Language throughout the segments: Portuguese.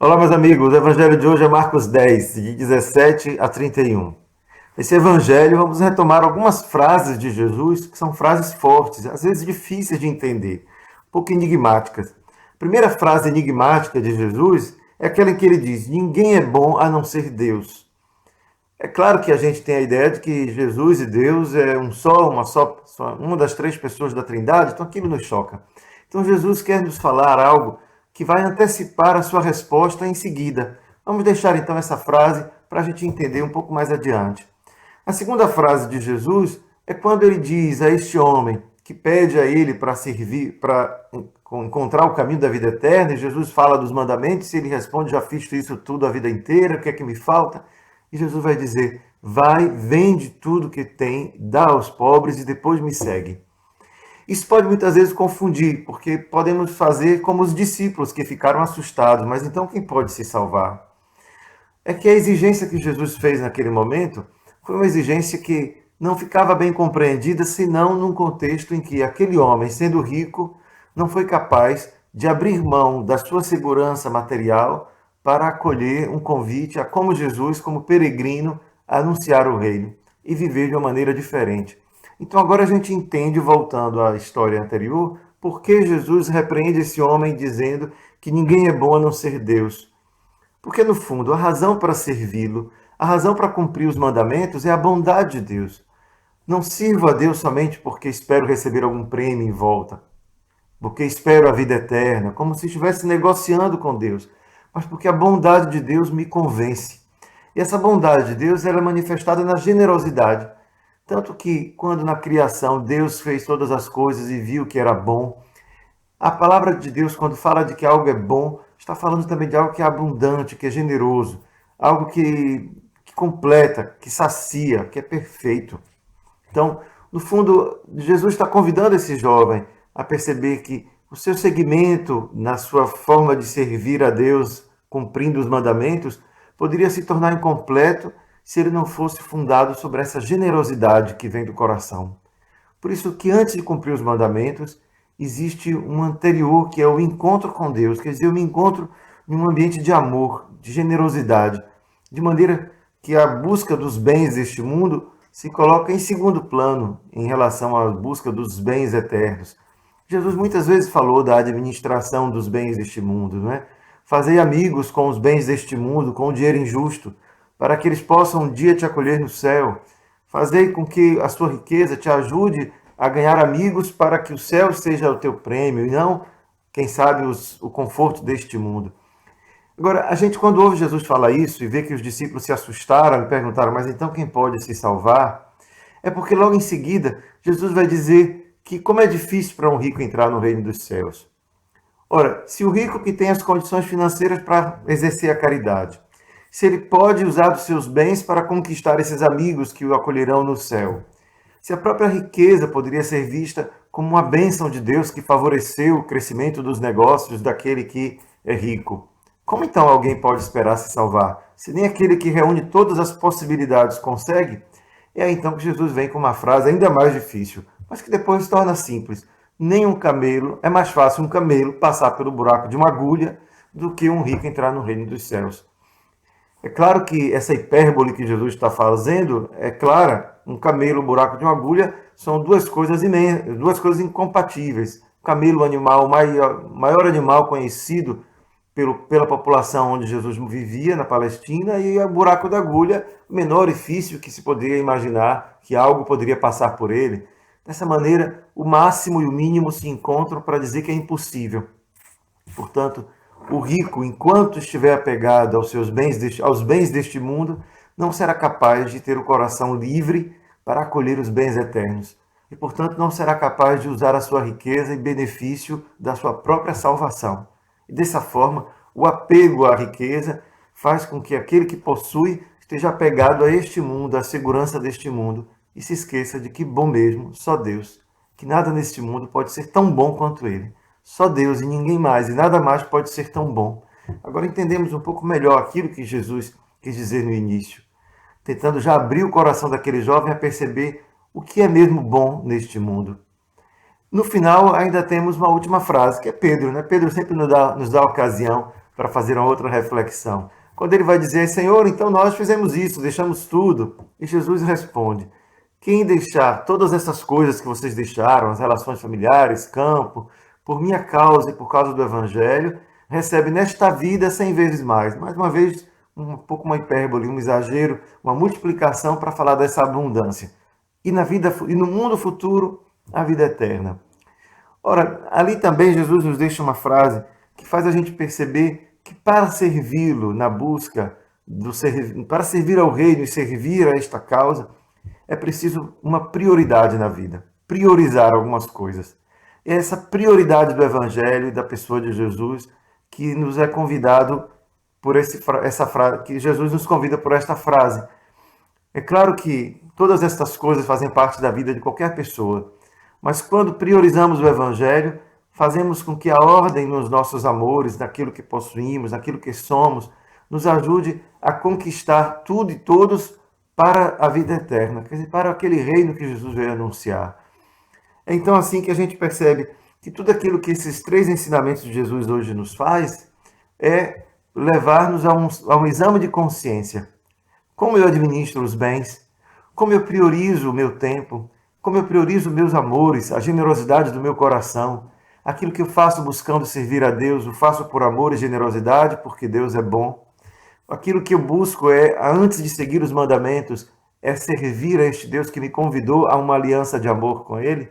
Olá, meus amigos. O evangelho de hoje é Marcos 10, de 17 a 31. Nesse evangelho, vamos retomar algumas frases de Jesus que são frases fortes, às vezes difíceis de entender, um pouco enigmáticas. A primeira frase enigmática de Jesus é aquela em que ele diz: Ninguém é bom a não ser Deus. É claro que a gente tem a ideia de que Jesus e Deus é um só, uma das três pessoas da Trindade, então aquilo nos choca. Então Jesus quer nos falar algo que vai antecipar a sua resposta em seguida. Vamos deixar então essa frase para a gente entender um pouco mais adiante. A segunda frase de Jesus é quando ele diz a este homem que pede a ele para servir, para encontrar o caminho da vida eterna, e Jesus fala dos mandamentos, e ele responde: Já fiz isso tudo a vida inteira, o que é que me falta? E Jesus vai dizer: Vai, vende tudo que tem, dá aos pobres e depois me segue. Isso pode muitas vezes confundir, porque podemos fazer como os discípulos que ficaram assustados, mas então quem pode se salvar? É que a exigência que Jesus fez naquele momento foi uma exigência que não ficava bem compreendida, senão num contexto em que aquele homem, sendo rico, não foi capaz de abrir mão da sua segurança material para acolher um convite a, como Jesus, como peregrino, anunciar o reino e viver de uma maneira diferente. Então agora a gente entende, voltando à história anterior, por que Jesus repreende esse homem dizendo que ninguém é bom a não ser Deus. Porque, no fundo, a razão para servi-lo, a razão para cumprir os mandamentos é a bondade de Deus. Não sirvo a Deus somente porque espero receber algum prêmio em volta, porque espero a vida eterna, como se estivesse negociando com Deus, mas porque a bondade de Deus me convence. E essa bondade de Deus ela é manifestada na generosidade. Tanto que, quando na criação Deus fez todas as coisas e viu que era bom, a palavra de Deus, quando fala de que algo é bom, está falando também de algo que é abundante, que é generoso, algo que completa, que sacia, que é perfeito. Então, no fundo, Jesus está convidando esse jovem a perceber que o seu segmento na sua forma de servir a Deus, cumprindo os mandamentos, poderia se tornar incompleto se ele não fosse fundado sobre essa generosidade que vem do coração. Por isso que antes de cumprir os mandamentos, existe um anterior que é o encontro com Deus, quer dizer, eu me encontro em um ambiente de amor, de generosidade, de maneira que a busca dos bens deste mundo se coloca em segundo plano em relação à busca dos bens eternos. Jesus muitas vezes falou da administração dos bens deste mundo, não é? Fazei amigos com os bens deste mundo, com o dinheiro injusto, para que eles possam um dia te acolher no céu. Fazei com que a sua riqueza te ajude a ganhar amigos para que o céu seja o teu prêmio e não, quem sabe, o conforto deste mundo. Agora, a gente quando ouve Jesus falar isso e vê que os discípulos se assustaram e perguntaram, mas então quem pode se salvar? É porque logo em seguida Jesus vai dizer que como é difícil para um rico entrar no reino dos céus. Ora, se o rico que tem as condições financeiras para exercer a caridade, se ele pode usar dos seus bens para conquistar esses amigos que o acolherão no céu, se a própria riqueza poderia ser vista como uma bênção de Deus que favoreceu o crescimento dos negócios daquele que é rico, como então alguém pode esperar se salvar? Se nem aquele que reúne todas as possibilidades consegue, é aí então que Jesus vem com uma frase ainda mais difícil, mas que depois se torna simples. Nem um camelo, é mais fácil um camelo passar pelo buraco de uma agulha do que um rico entrar no reino dos céus. É claro que essa hipérbole que Jesus está fazendo é clara. Um camelo, o buraco de uma agulha, são duas coisas incompatíveis. O camelo, o animal, o maior animal conhecido pela população onde Jesus vivia, na Palestina, e o buraco da agulha, o menor orifício que se poderia imaginar que algo poderia passar por ele. Dessa maneira, o máximo e o mínimo se encontram para dizer que é impossível. Portanto, o rico, enquanto estiver apegado aos bens deste mundo, não será capaz de ter o coração livre para acolher os bens eternos. E, portanto, não será capaz de usar a sua riqueza em benefício da sua própria salvação. E dessa forma, o apego à riqueza faz com que aquele que possui esteja apegado a este mundo, à segurança deste mundo, e se esqueça de que bom mesmo, só Deus, que nada neste mundo pode ser tão bom quanto Ele. Só Deus e ninguém mais, e nada mais pode ser tão bom. Agora entendemos um pouco melhor aquilo que Jesus quis dizer no início, tentando já abrir o coração daquele jovem a perceber o que é mesmo bom neste mundo. No final, ainda temos uma última frase, que é Pedro, né? Pedro sempre nos dá a ocasião para fazer uma outra reflexão. Quando ele vai dizer, Senhor, então nós fizemos isso, deixamos tudo. E Jesus responde, quem deixar todas essas coisas que vocês deixaram, as relações familiares, campo, por minha causa e por causa do Evangelho, recebe nesta vida 100 vezes mais. Mais uma vez, um pouco uma hipérbole, um exagero, uma multiplicação para falar dessa abundância. E na vida e no mundo futuro, a vida eterna. Ora, ali também Jesus nos deixa uma frase que faz a gente perceber que para servi-lo na busca para servir ao reino e servir a esta causa, é preciso uma prioridade na vida, priorizar algumas coisas. É essa prioridade do Evangelho e da pessoa de Jesus que nos é convidado por essa frase, que Jesus nos convida por esta frase. É claro que todas estas coisas fazem parte da vida de qualquer pessoa, mas quando priorizamos o Evangelho, fazemos com que a ordem nos nossos amores, naquilo que possuímos, naquilo que somos, nos ajude a conquistar tudo e todos para a vida eterna, quer dizer, para aquele reino que Jesus veio anunciar. É então assim que a gente percebe que tudo aquilo que esses 3 ensinamentos de Jesus hoje nos faz é levar-nos a um exame de consciência. Como eu administro os bens? Como eu priorizo o meu tempo? Como eu priorizo meus amores, a generosidade do meu coração? Aquilo que eu faço buscando servir a Deus, eu faço por amor e generosidade, porque Deus é bom. Aquilo que eu busco antes de seguir os mandamentos, é servir a este Deus que me convidou a uma aliança de amor com Ele.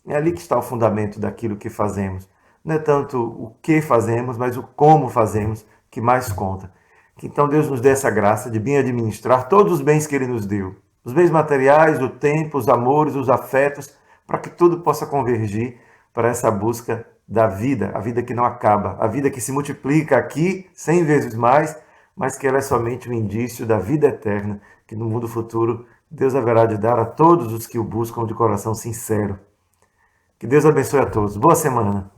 É ali que está o fundamento daquilo que fazemos. Não é tanto o que fazemos, mas o como fazemos que mais conta. Que então Deus nos dê essa graça de bem administrar todos os bens que Ele nos deu. Os bens materiais, o tempo, os amores, os afetos, para que tudo possa convergir para essa busca da vida, a vida que não acaba, a vida que se multiplica aqui 100 vezes mais, mas que ela é somente um indício da vida eterna, que no mundo futuro Deus haverá de dar a todos os que o buscam de coração sincero. Que Deus abençoe a todos. Boa semana.